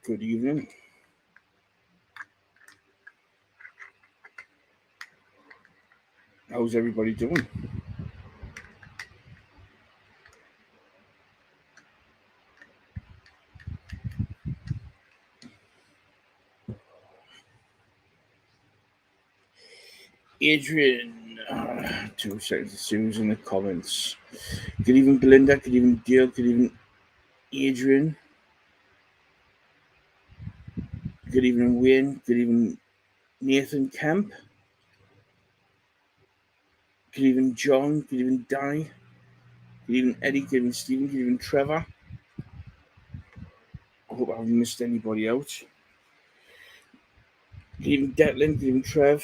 Good evening. How's everybody doing? Adrian, 2 seconds to see who's in the comments. Good evening, Belinda. Good evening, Dale. Good evening, Adrian. Good evening, Wayne. Good evening, Nathan Kemp. Good evening, John. Good evening, Danny. Good evening, Eddie. Good evening, Stephen. Good evening, Trevor. I hope I haven't missed anybody out. Good evening, Declan. Good evening, Trev.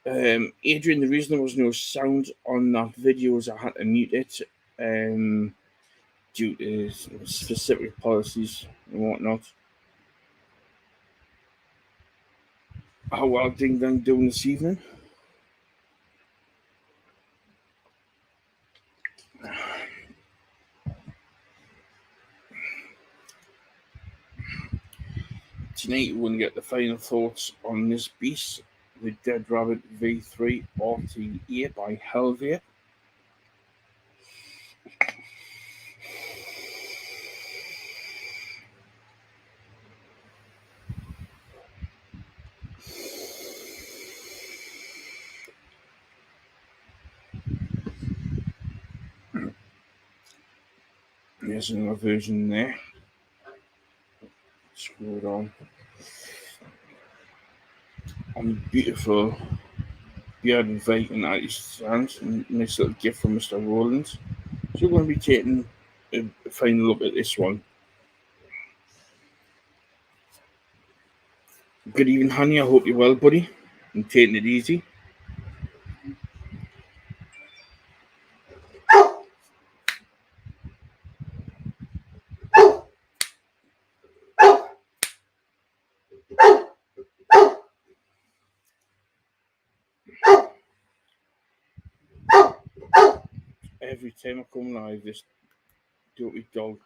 Adrian, the reason there was no sound on that video is I had to mute it due to specific policies and whatnot. How well Ding Dong doing this evening? Tonight we're going to get the final thoughts on this beast, the Dead Rabbit V3 RTA by Hellvape. There's another version there. Scroll down. On beautiful bearded Viking artist's hands. Nice little gift from Mr. Rowlands. So we're going to be taking a final look at this one. Good evening, honey. I hope you're well, buddy. I'm taking it easy. Every time I come live, this dirty dog.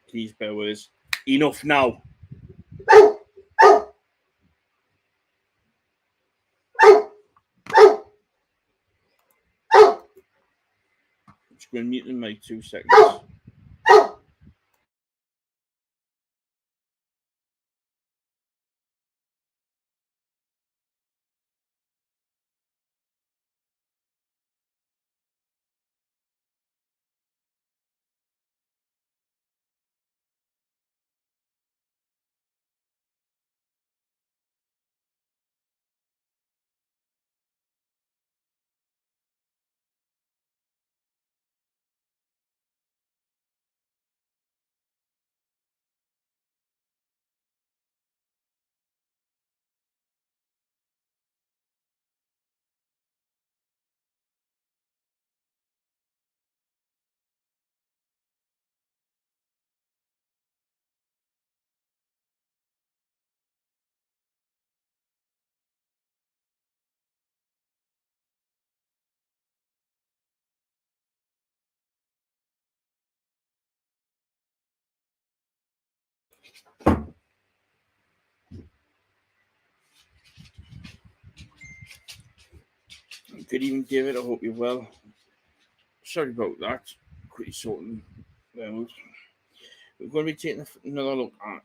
Please bear with us. Enough now. I'm just going to mute the mic 2 seconds. Good evening, David. I hope you're well. Sorry about that. Quickly sorting them out. We're going to be taking another look at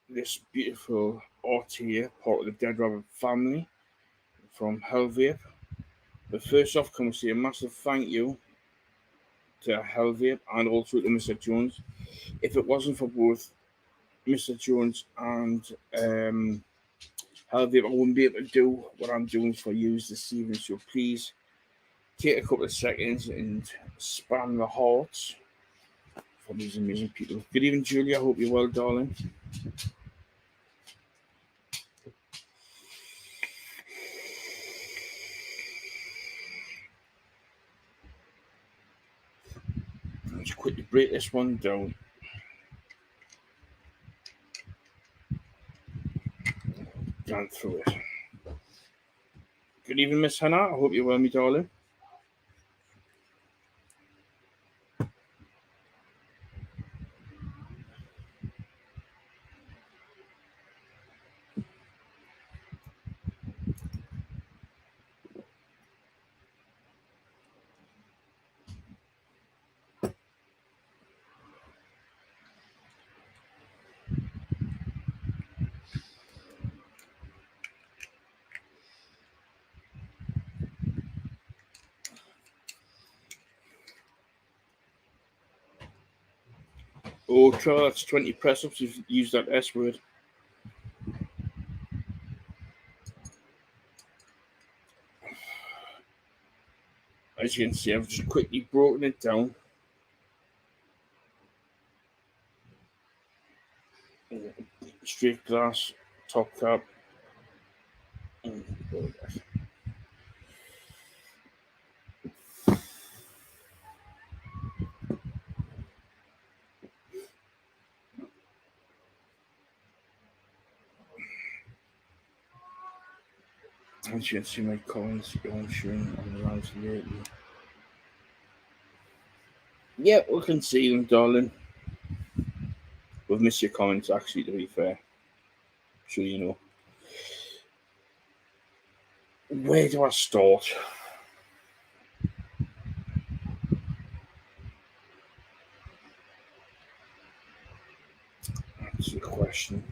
this beautiful RTA, part of the Dead Rabbit family from Hellvape. But first off, can we say a massive thank you to Hellvape and also to Mr. Jones. If it wasn't for both Mr. Jones and Hellvape, I wouldn't be able to do what I'm doing for you this evening. So please take a couple of seconds and spam the hearts for these amazing people. Good evening, Julia. I hope you're well, darling. Let's quickly break this one down. gone through it. Good evening, Miss Hannah. I hope you're well, me darling. Oh, Trevor, that's 20 press ups. You've used that S word. As you can see, I've just quickly broken it down. Straight glass, top cap. As you can see, my comments going showing on the lines lately. Yeah, we can see them, darling. We've missed your comments, actually, to be fair. So, you know. Where do I start? That's the question.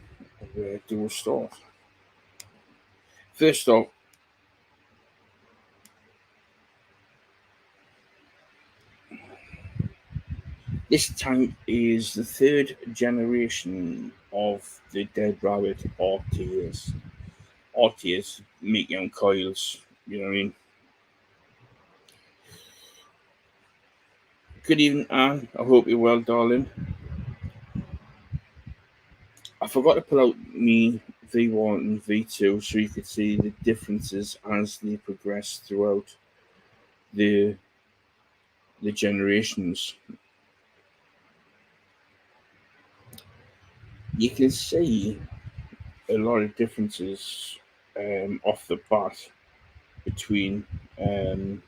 Where do we start? First off, this tank is the third generation of the Dead Rabbit RTs. RTs make your own coils, you know what I mean? Good evening, Anne. I hope you're well, darling. I forgot to pull out me V1 and V2 so you could see the differences as they progress throughout the generations. You can see a lot of differences off the bat between the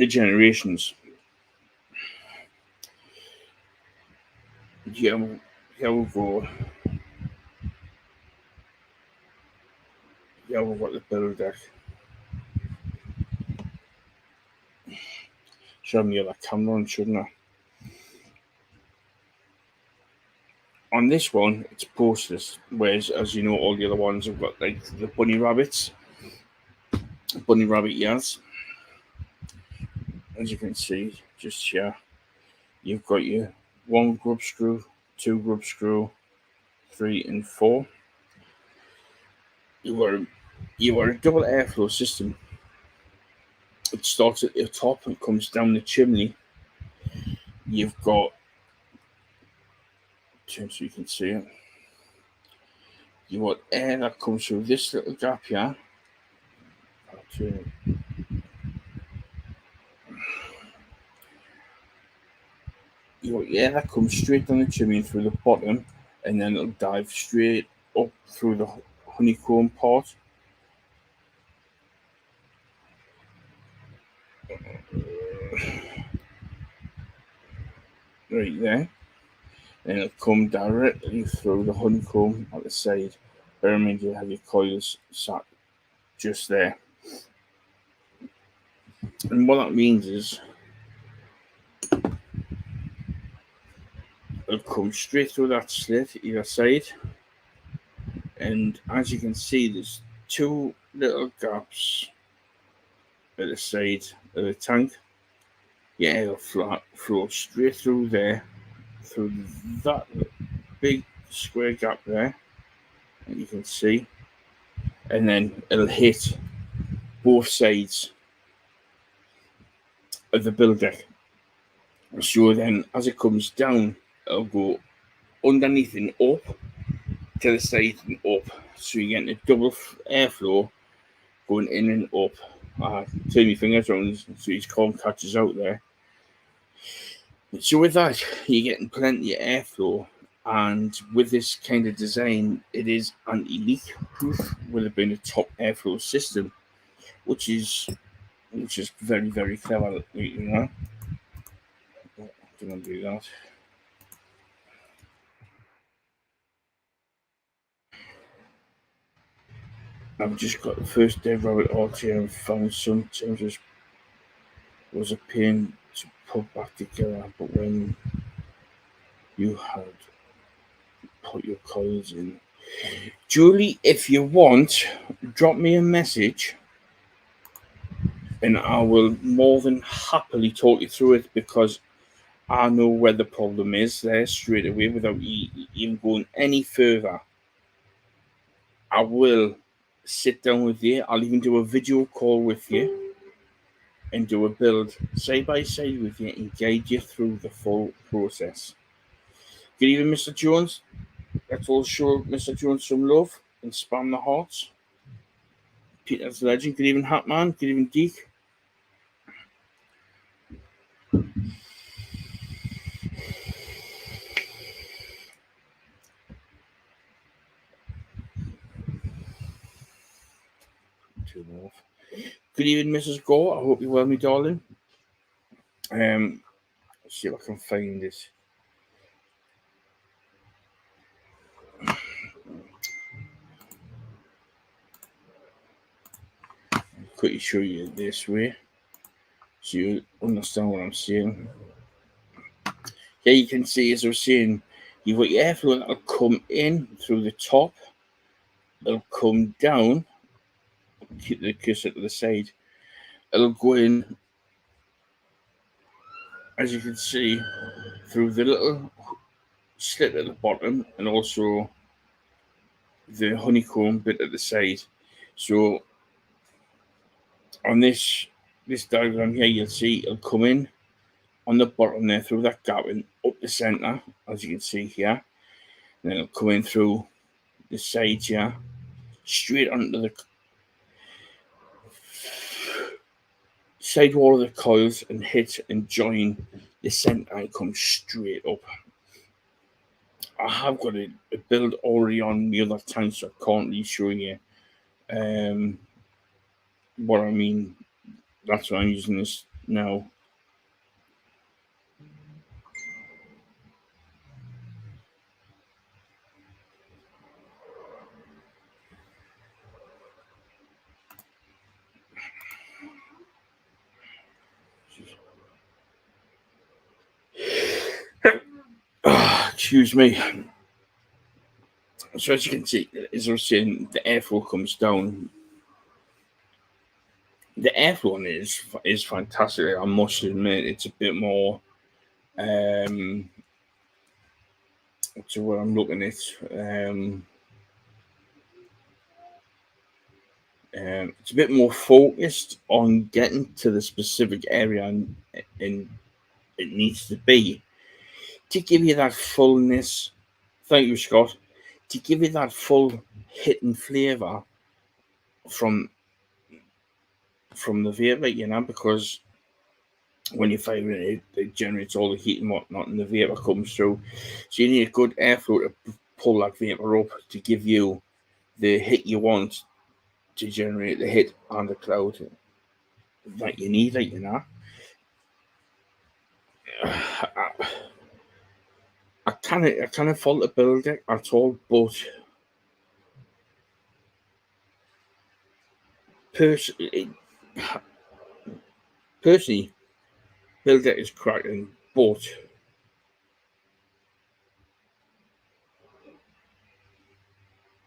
generations. Hellvape. Yeah, we've got the build deck. Show me that camera on, shouldn't I? On this one, it's posters, whereas, as you know, all the other ones have got like the bunny rabbits, bunny rabbit ears. As you can see, just here, you've got your 1 grub screw, 2 grub screw, 3 and 4. You got a double airflow system. It starts at the top and comes down the chimney. You've got, so you can see it. You've got air that comes through this little gap here. You got air that comes straight down the chimney through the bottom, and then it'll dive straight up through the honeycomb part. Right there. And it'll come directly through the honeycomb at the side. Bear in mind you have your coils sat just there. And what that means is it'll come straight through that slit either side. And as you can see, there's 2 little gaps at the side of the tank. Your air will flow straight through there, through that big square gap there, that you can see, and then it'll hit both sides of the build deck. So then, as it comes down, it'll go underneath and up to the side and up. So you're getting a double airflow going in and up. Turn my fingers around so his comb catches out there. So with that, you're getting plenty of airflow And with this kind of design, it is anti-leak proof with it being a top airflow system, which is very very clever. You know, don't want to do that. I've just got the first dead rabbit out here and found sometimes it was a pain to put back together, but when you had put your coils in. Julie, if you want, drop me a message and I will more than happily talk you through it because I know where the problem is there straight away without even going any further. I will sit down with you. I'll even do a video call with you and do a build side by side with you and guide you through the full process. Good evening, Mr. Jones. Let's all show Mr. Jones some love and spam the hearts. Peter's legend. Good evening, Hatman. Good evening, Deke. Good evening, Mrs. Gore. I hope you're well, my darling. Let's see if I can find this. I'll quickly show you this way so you understand what I'm saying. Here you can see, as I was saying, you've got your airflow that'll come in through the top, it'll come down, keep the cursor to the side, it'll go in, as you can see, through the little slit at the bottom and also the honeycomb bit at the side. So on this diagram here, you'll see it'll come in on the bottom there through that gap and up the center, as you can see here. And then it'll come in through the sides here, straight onto the side wall of the coils and hit and join the center and come straight up. I have got a build already on the other tank, so I can't really show you what I mean. That's why I'm using this now. Excuse me. So as you can see, as I was saying, the airflow comes down. The airflow on it is fantastic. I must admit, it's a bit more. So what I'm looking at, it's a bit more focused on getting to the specific area and it needs to be to give you that fullness. Thank you, Scott. To give you that full hit and flavour from the vapor, you know, because when you're firing it generates all the heat and whatnot, and the vapor comes through. So you need a good airflow to pull that vapor up to give you the hit you want to generate the hit on the cloud that you need, like, you know. I kind of fault the build it at all, but personally, build it is cracking, but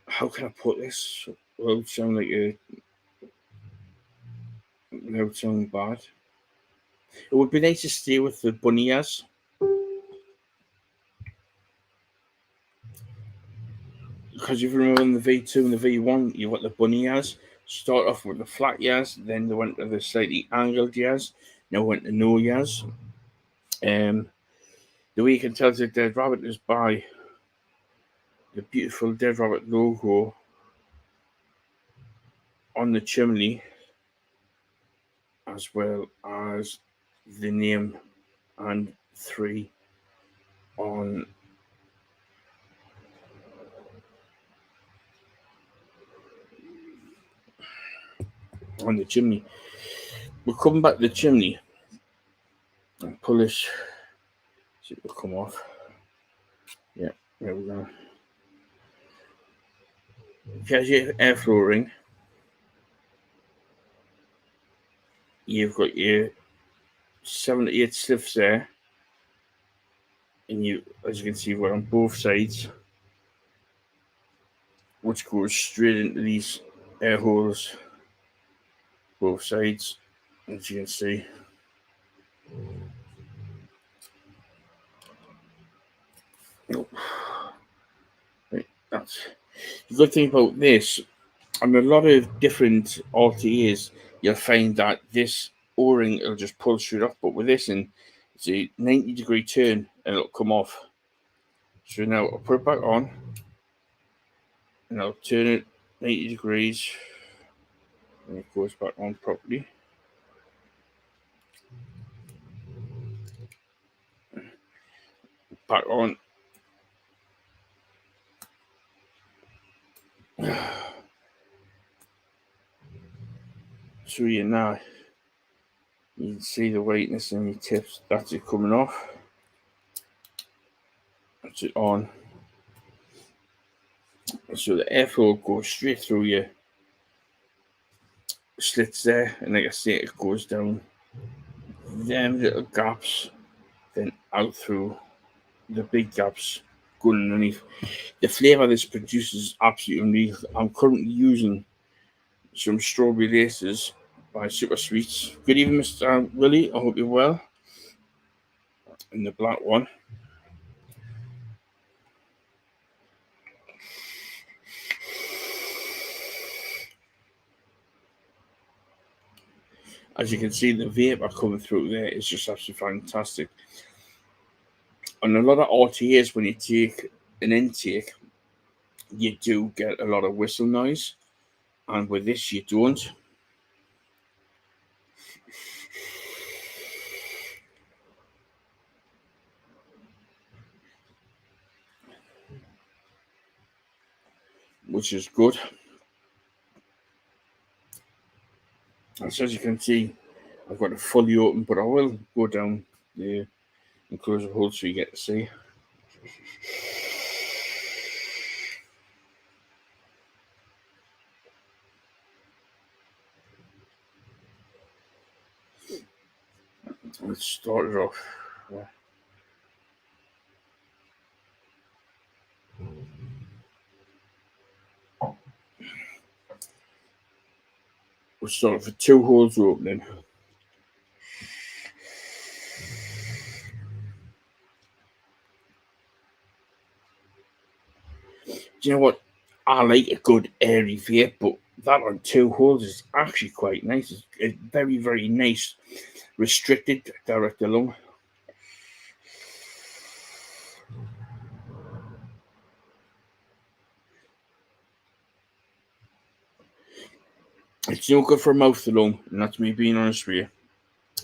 how can I put this without sounding without sounding bad? It would be nice to stay with the bunny ears. Because if you remember in the V2 and the V1, you've got the bunny ears. Start off with the flat ears, then they went to the slightly angled ears, now went to no ears. The way you can tell it's a dead rabbit is by the beautiful dead rabbit logo on the chimney, as well as the name and 3 on on the chimney. We're coming back to the chimney and pull this. See if it'll come off. Yeah, there we go. Here's your airflow ring. You've got your 7 to 8 slips there, and you, as you can see, we're on both sides, which goes straight into these air holes, both sides, as you can see. Right, that's the good thing about this. On a lot of different RTAs, you'll find that this O-ring will just pull straight off, but with this, it's a 90-degree turn and it'll come off. So now I'll put it back on and I'll turn it 90 degrees and it goes back on properly. Back on. So now you can see the whiteness in your tips. That's it coming off. That's it on. So the airflow goes straight through your slits there, and like I say, it goes down them little gaps, then out through the big gaps going underneath. The flavour this produces is absolutely unreal. I'm currently using some strawberry laces by Super Sweets. Good evening, Mr. Willie. I hope you're well. In the black one. As you can see, the vapour coming through there is just absolutely fantastic. On a lot of RTAs, when you take an intake, you do get a lot of whistle noise, and with this, you don't. Which is good. And so as you can see, I've got it fully open, but I will go down the enclosure hole so you get to see. Let's start it off. We'll start with 2 holes opening. Do you know what? I like a good airy vape, but that on 2 holes is actually quite nice. It's very, very nice. Restricted direct to lung. It's no good for mouth to lung, and that's me being honest with you.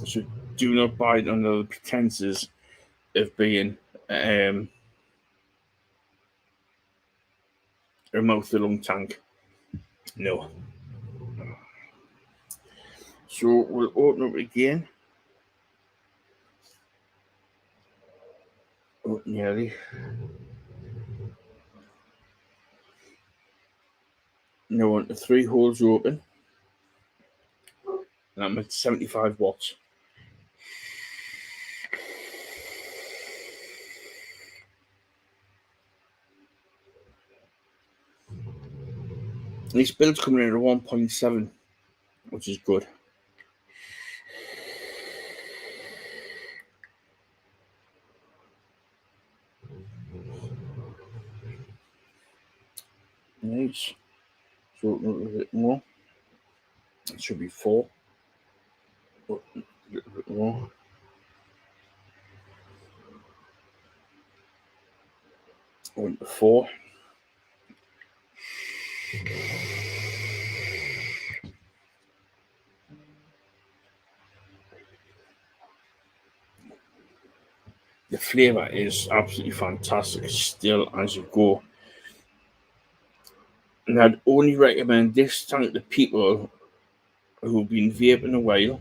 So do not buy it under the pretenses of being a mouth to lung tank. No. So we'll open up again. Oh, nearly. Now on the 3 holes open. And I'm at 75 watts. This build's coming in at 1.7, which is good. Nice. So open up a bit more. It should be 4. A little bit more. Went to 4. The flavour is absolutely fantastic still as you go. And I'd only recommend this tank to people who've been vaping a while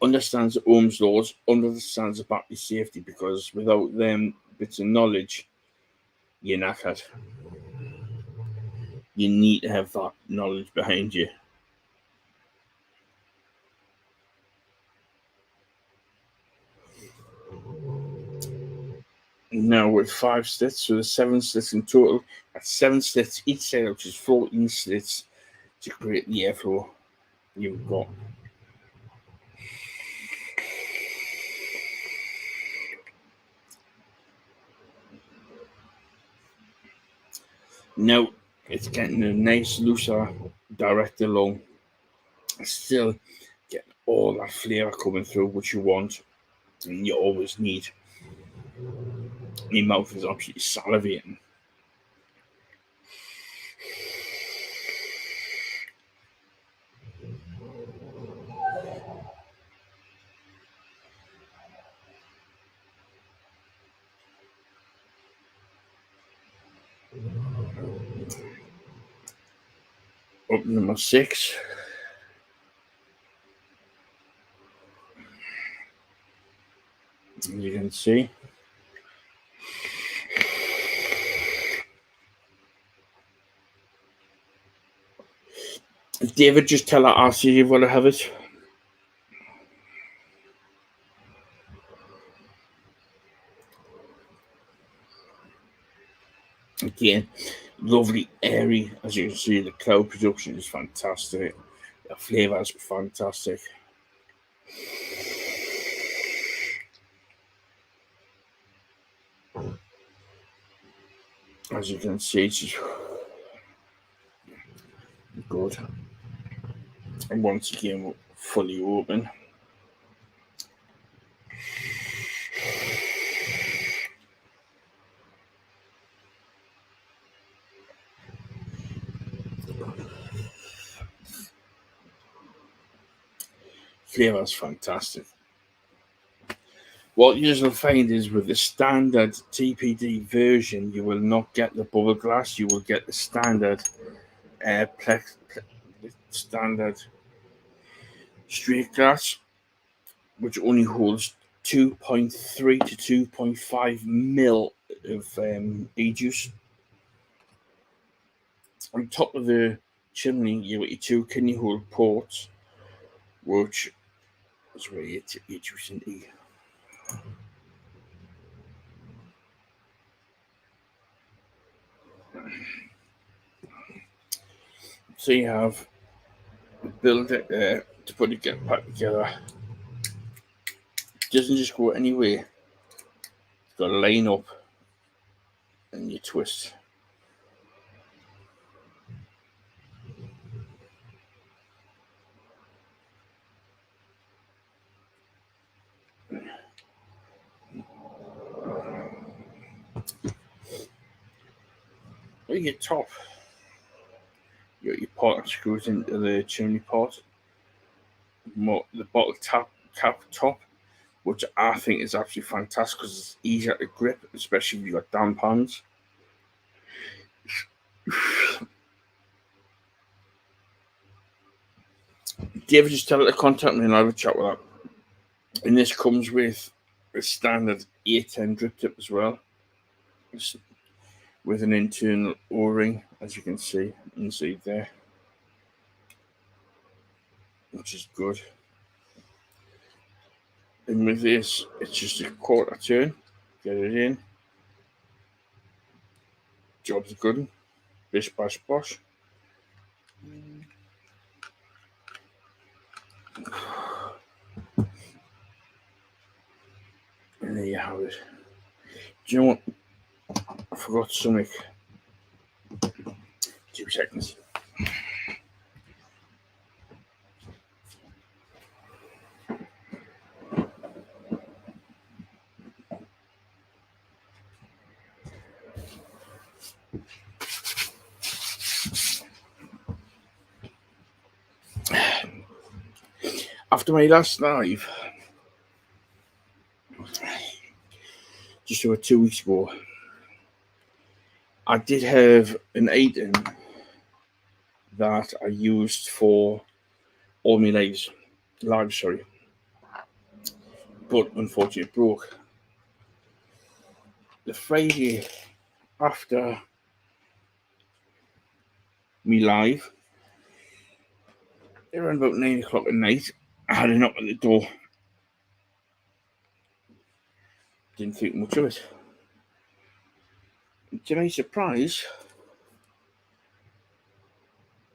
understands the Ohm's laws, understands the battery safety, because without them bits of knowledge, you're knackered. You need to have that knowledge behind you. Now with 5 slits, so there's 7 slits in total. That's 7 slits each side, which is 14 slits to create the airflow you've got. Now it's getting a nice looser direct along. Still getting all that flavour coming through, which you want and you always need. My mouth is absolutely salivating. Up number 6. As you can see. David, just tell her I'll see you want to have it. Again, lovely, airy. As you can see, the cloud production is fantastic. The flavour is fantastic. As you can see, it's just good. And once again, fully open. Flavour is fantastic. What you'll find is with the standard TPD version, you will not get the bubble glass. You will get the standard standard straight glass, which only holds 2.3 to 2.5 mil of e-juice. On top of the chimney, you got your 2 kidney hole ports, which is where you tip your juice into. So you have build it there to put it back together. It doesn't just go anywhere. It's got to line up and you twist. At your top, you got your pot that screws into the chimney pot. The bottle cap top, which I think is absolutely fantastic because it's easier to grip, especially if you've got damp hands. David, just tell her to contact me and I'll have a chat with her. And this comes with a standard A10 drip tip as well, with an internal O-ring, as you can see inside there, which is good. And with this, it's just a quarter turn, get it in, job's good, bish bash bosh. And there you have it. Do you know what? I forgot something. 2 seconds. After my last live, just over 2 weeks ago, I did have an item that I used for all my lives, sorry, but unfortunately it broke. The Friday after me live, around about 9 o'clock at night, I had a knock at the door. Didn't think much of it. To my surprise,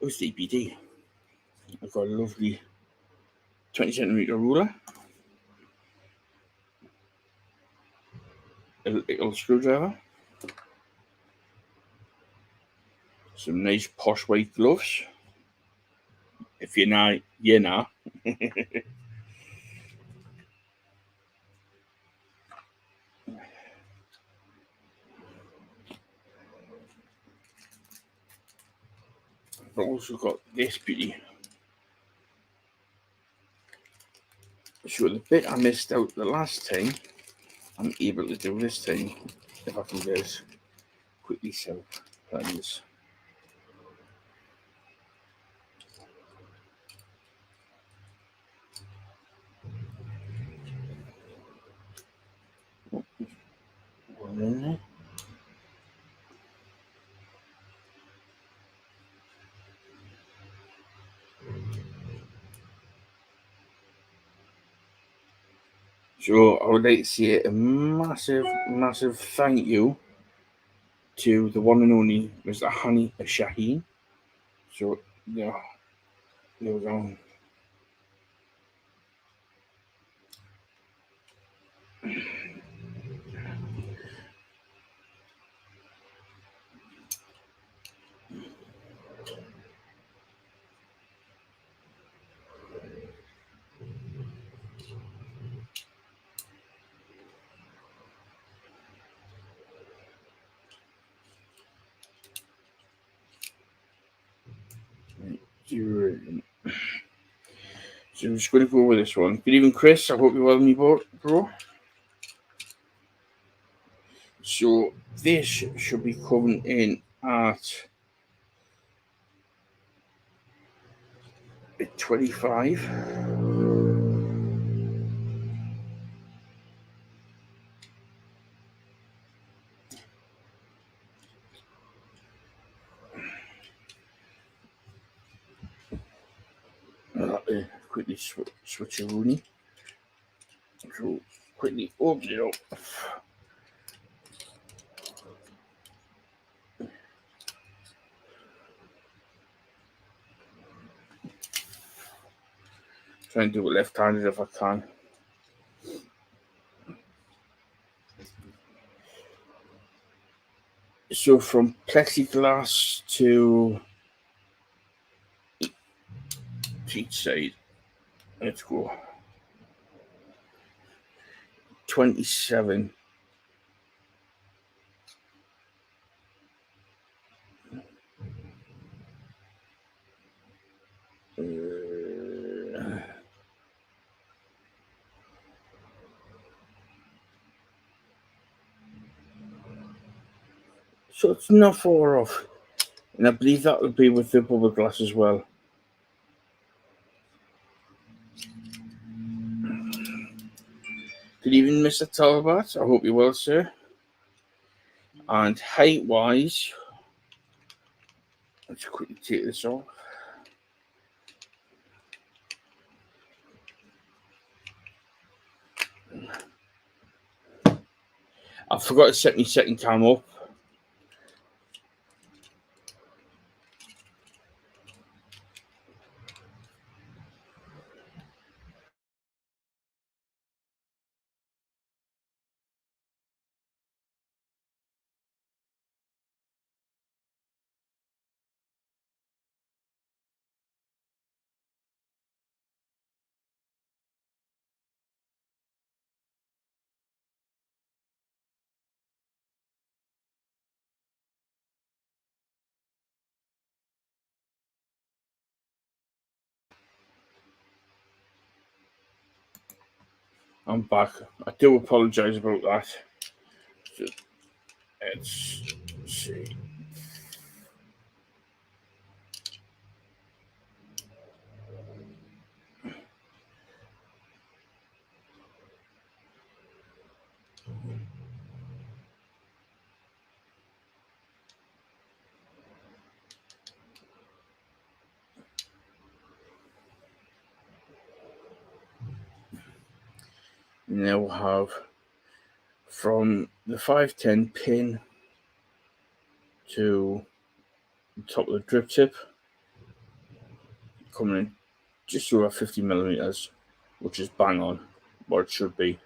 it was DPD. I've got a lovely 20cm ruler, a little screwdriver, some nice posh white gloves. If you're not, you're not. I've also got this beauty. So the bit I missed out the last time, I'm able to do this time. If I can just quickly show plans. One in there. So I would like to say a massive, massive thank you to the one and only Mr. Hani Shaheen. So yeah, there we go. So I'm just going to go over this one. Good evening, Chris. I hope you're well, me bro. So this should be coming in at 25. Quickly switch a Rooney. So quickly open it up. Try and do it left-handed if I can. So from plexiglass to each side, let's go. 27. So it's not far off. And I believe that would be with the bubble glass as well. Good evening, Mr. Talbot. I hope you're well, sir. And height-wise, let's quickly take this off. I forgot to set my second cam up. I'm back. I do apologise about that. Let's see. you now have from the 510 pin to the top of the drip tip, coming in just over 50 millimeters, which is bang on what it should be.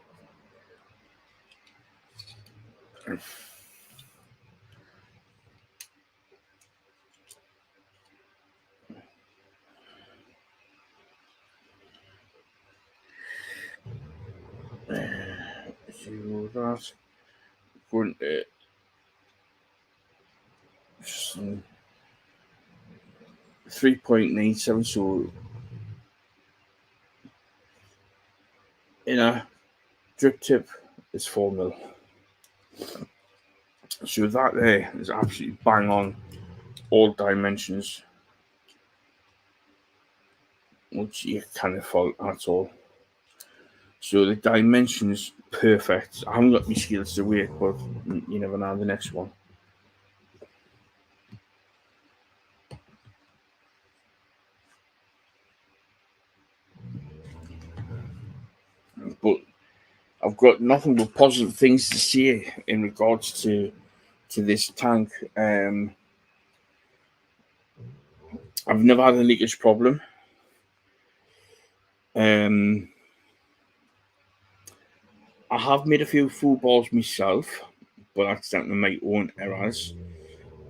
See that going to 3.97, so inner drip tip is 4 mil. So that there is absolutely bang on all dimensions, which you can't fault at all. So the dimensions perfect. I haven't got my skills to work, but you never know the next one. But I've got nothing but positive things to say in regards to this tank. I've never had a leakage problem. I have made a few fool balls myself, but that's down to my own errors.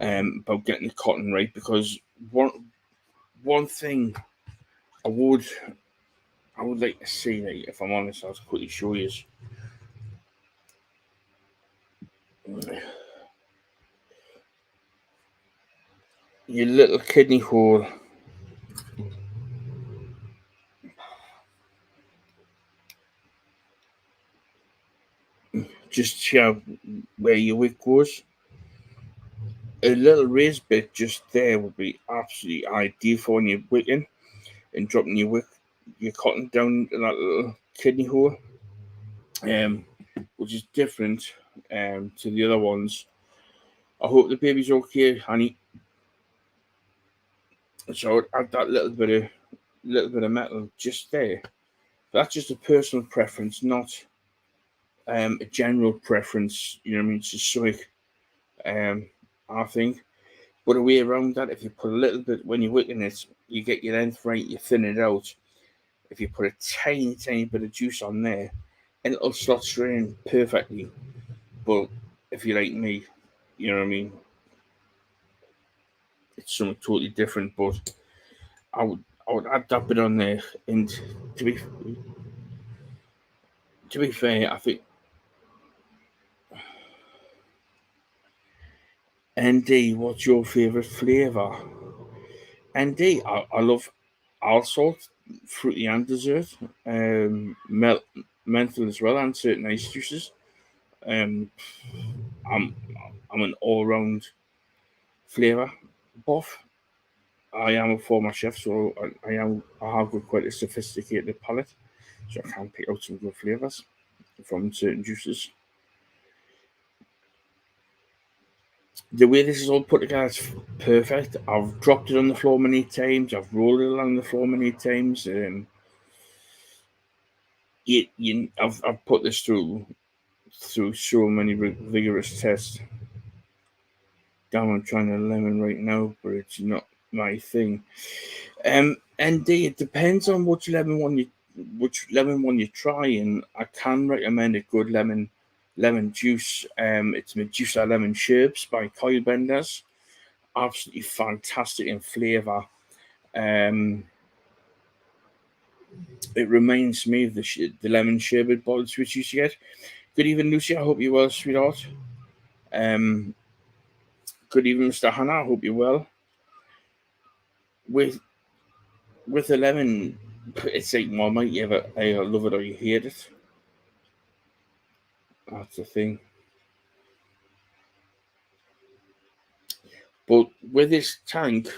About getting the cotton right, because one thing I would like to see, like, if I'm honest, I'll quickly show you. Your little kidney hole. Just see where your wick goes. A little raised bit just there would be absolutely ideal for when you're wicking and dropping your cotton down in that little kidney hole, which is different to the other ones. I hope the baby's okay, honey. So I'd add that little bit of metal just there. That's just a personal preference, not a general preference. You know what I mean? It's just something I think. But a way around that, if you put a little bit when you're wicking it, you get your length right, you thin it out. If you put a tiny bit of juice on there, and it'll slot straight in perfectly. But if you're like me, you know what I mean, it's something totally different. But I would add that bit on there, and to be to be fair, I think ND, what's your favourite flavour? ND, I love all sorts, fruity and dessert, menthol as well, and certain ice juices. Um, I'm I'm an all round flavour buff. I am a former chef, so I have got quite a sophisticated palate, so I can pick out some good flavours from certain juices. The way this is all put together is perfect. I've dropped it on the floor many times. I've rolled it along the floor many times. I've put this through so many vigorous tests. Damn, I'm trying a lemon right now, but it's not my thing. And it depends on which lemon one you try, and I can recommend a good lemon juice. It's Medusa Lemon Sherbs by Kyle Benders. Absolutely fantastic in flavour. Um, it reminds me of the lemon sherbet bottles which you used to get. Good evening, Lucy. I hope you're well, sweetheart. Um, good evening, Mr. Hannah. I hope you're well. With a lemon, it's like Marmite. You either love it or you hate it. That's the thing. But with this tank,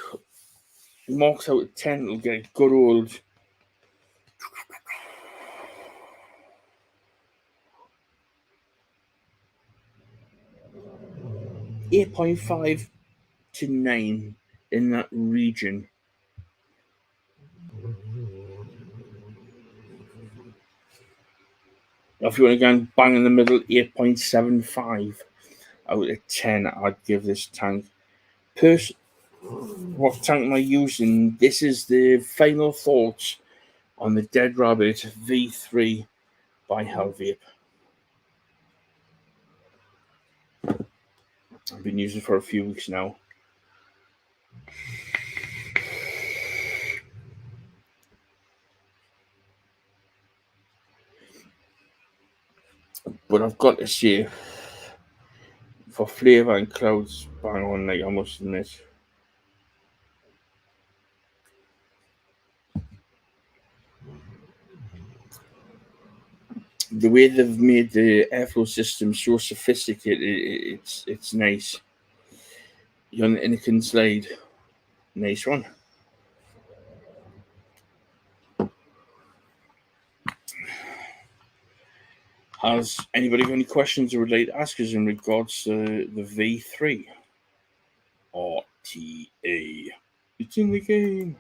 marks out of 10, it'll get a good old 8.5 to 9 in that region. If you want to go and bang in the middle, 8.75 out of 10, I'd give this tank. What tank am I using? This is the final thoughts on the Dead Rabbit V3 by Hellvape. I've been using it for a few weeks now. But I've got to say, for flavour and clouds, bang on, like, I must admit. The way they've made the airflow system so sophisticated, it's nice. You're on the Anakin slide. Nice one. Has anybody got any questions or would like to ask us in regards to the V3? RTA. It's in the game.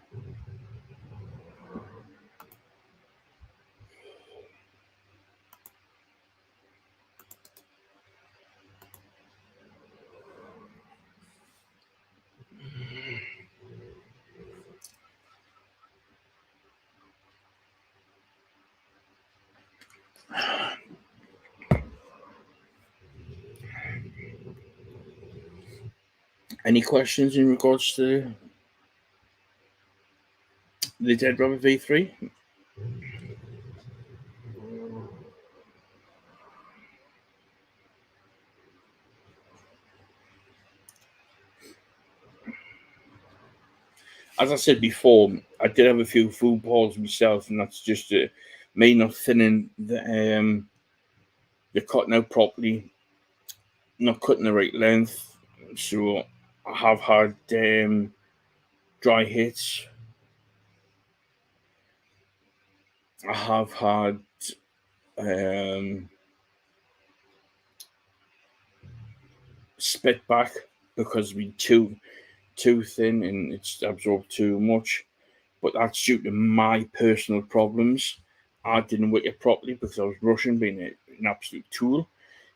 Any questions in regards to the Dead Rabbit V3? As I said before, I did have a few food balls myself, and that's just me not thinning the cutting out properly, not cutting the right length. So I have had dry hits. I have had spit back because we too thin and it's absorbed too much. But that's due to my personal problems. I didn't wick it properly because I was rushing, being an absolute tool.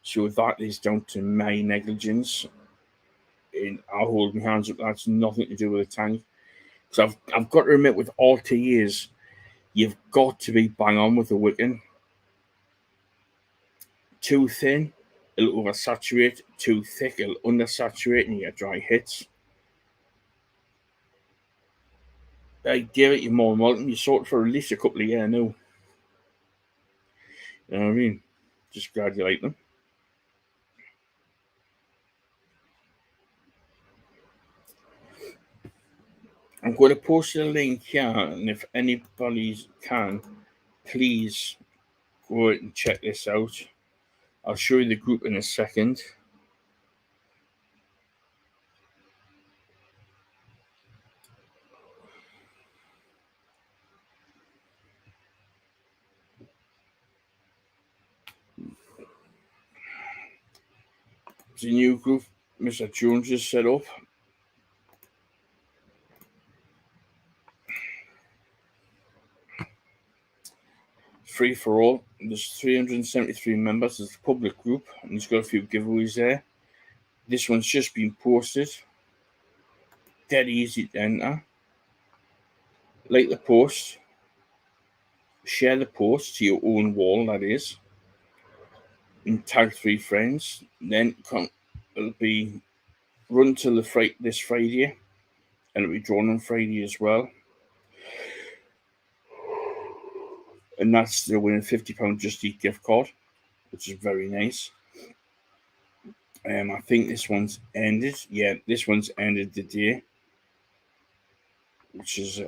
So that is down to my negligence. And I'll hold my hands up. That's nothing to do with the tank. So I've got to admit, with RTAs, you've got to be bang on with the wicking. Too thin, it'll oversaturate. Too thick, it'll undersaturate, and you get dry hits. I give it you more molten. You sort for at least a couple of years now. You know what I mean? Just glad you like them. I'm going to post a link here, and if anybody can, please go out and check this out. I'll show you the group in a second. It's a new group Mr. Jones has set up. Free for all. There's 373 members. It's a public group, and he's got a few giveaways there. This one's just been posted. Dead easy to enter. Like the post. Share the post to your own wall, that is. And tag 3 friends. Then it'll be run till this Friday, and it'll be drawn on Friday as well. And that's the winning £50 Just Eat gift card, which is very nice. I think this one's ended. Yeah, this one's ended today, which is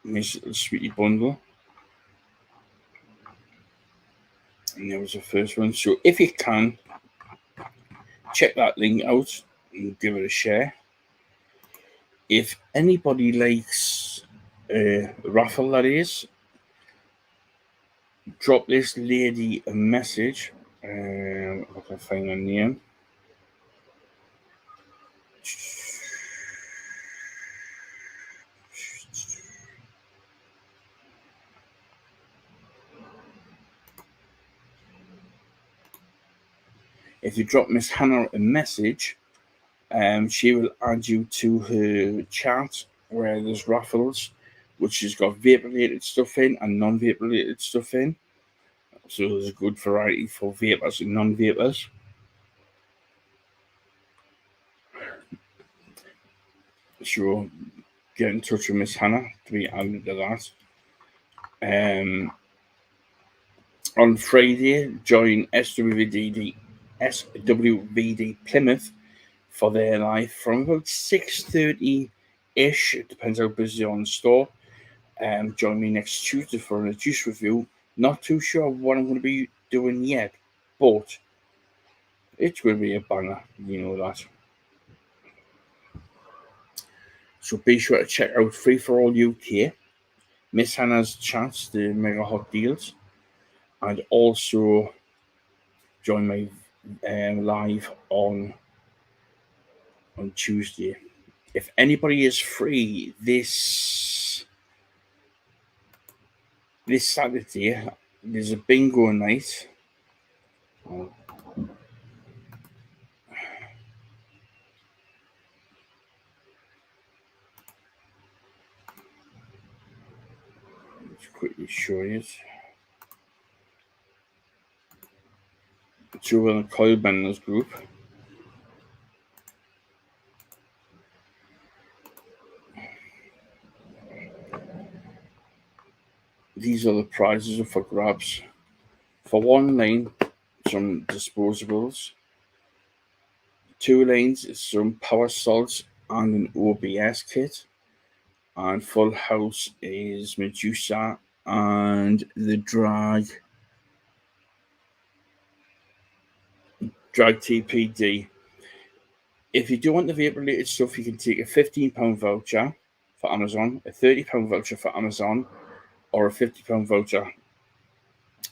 nice little sweetie bundle. And there was the first one. So if you can, check that link out and give it a share. If anybody likes raffle, that is, drop this lady a message. If I can find her name. If you drop Miss Hannah a message, she will add you to her chat where there's raffles, which has got vape related stuff in and non vape related stuff in. So there's a good variety for vapers and non vapers. So get in touch with Miss Hannah to be added to that. On Friday, join SWVD Plymouth for their live from about 6:30-ish. It depends how busy you're on the store. Join me next Tuesday for a juice review. Not too sure what I'm going to be doing yet, but it's going to be a banger, you know that. So be sure to check out Free for All UK, Miss Hannah's chats, the mega hot deals, and also join my live on Tuesday. If anybody is free this Saturday, there's a bingo night. Let's quickly show you. Two in the Coil Benders group. These are the prizes for grabs. For 1 lane, some disposables. 2 lanes, some power salts and an OBS kit. And full house is Medusa and the Drag TPD. If you do want the vape related stuff, you can take a £15 voucher for Amazon, a £30 voucher for Amazon, or a £50 voucher.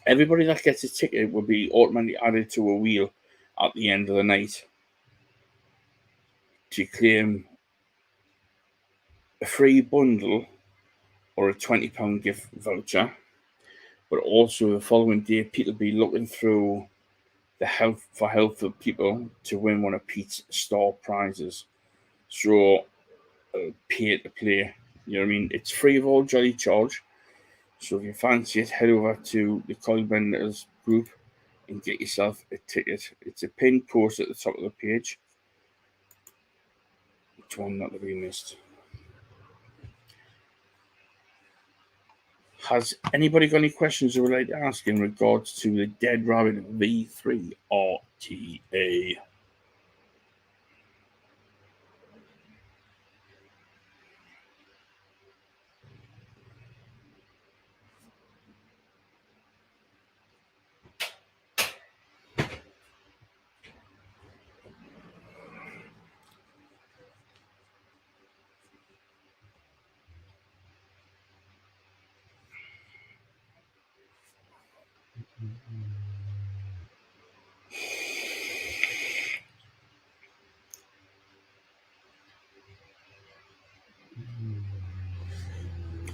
Everybody that gets a ticket will be automatically added to a wheel at the end of the night to claim a free bundle or a £20 gift voucher. But also the following day, people will be looking through the health of people to win one of Pete's store prizes. So pay to play. You know what I mean? It's free of all jolly charge. So if you fancy it, head over to the Coil Benders group and get yourself a ticket. It's a pinned post at the top of the page. Which one not to be missed? Has anybody got any questions they would like to ask in regards to the Dead Rabbit V3 RTA?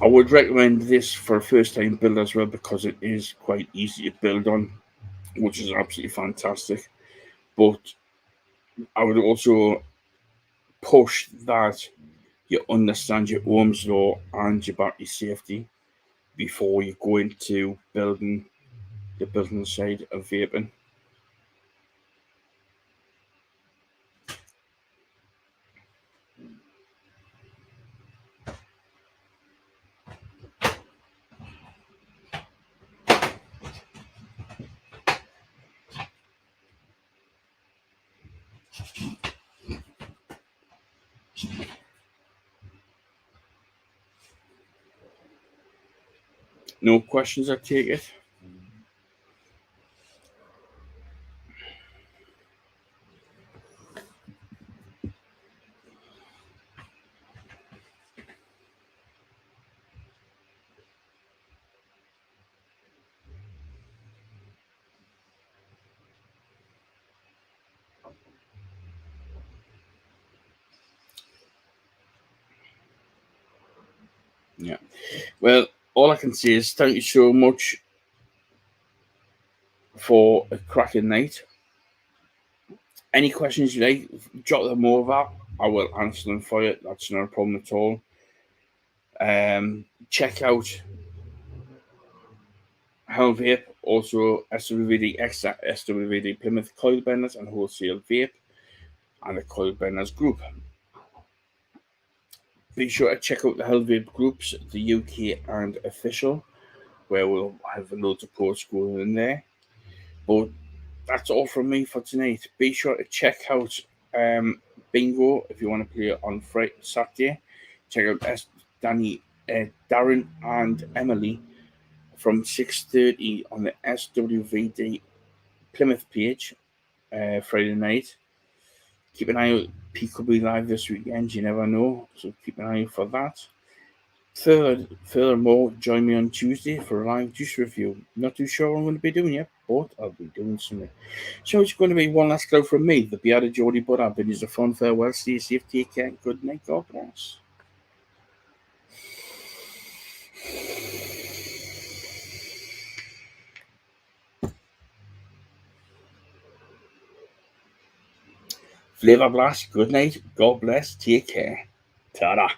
I would recommend this for a first time build as well because it is quite easy to build on, which is absolutely fantastic. But I would also push that you understand your Ohm's law and your battery safety before you go into building the building side of vaping. No questions, I take it? Yeah. Well, all I can say is thank you so much for a cracking night. Any questions you like, drop them over. I will answer them for you. That's not a problem at all. Check out Hellvape, also SWVD Extra, SWVD Plymouth Coil Benders and Wholesale Vape, and the Coil Benders group. Be sure to check out the Hellvape groups, the UK and official, where we'll have loads of posts going in there. But that's all from me for tonight. Be sure to check out Bingo if you want to play on Friday, Saturday. Check out Darren and Emily from 6:30 on the SWVD Plymouth page Friday night. Keep an eye out. Pete could be live this weekend. You never know, so keep an eye out for that. Furthermore, join me on Tuesday for a live juice review. Not too sure what I'm going to be doing yet, but I'll be doing something. So it's going to be one last go from me, the bearded Geordie, but I've been using a fun farewell. Stay safe, take care, good night, God bless. Flavor Blast, good night, God bless, take care. Ta-da.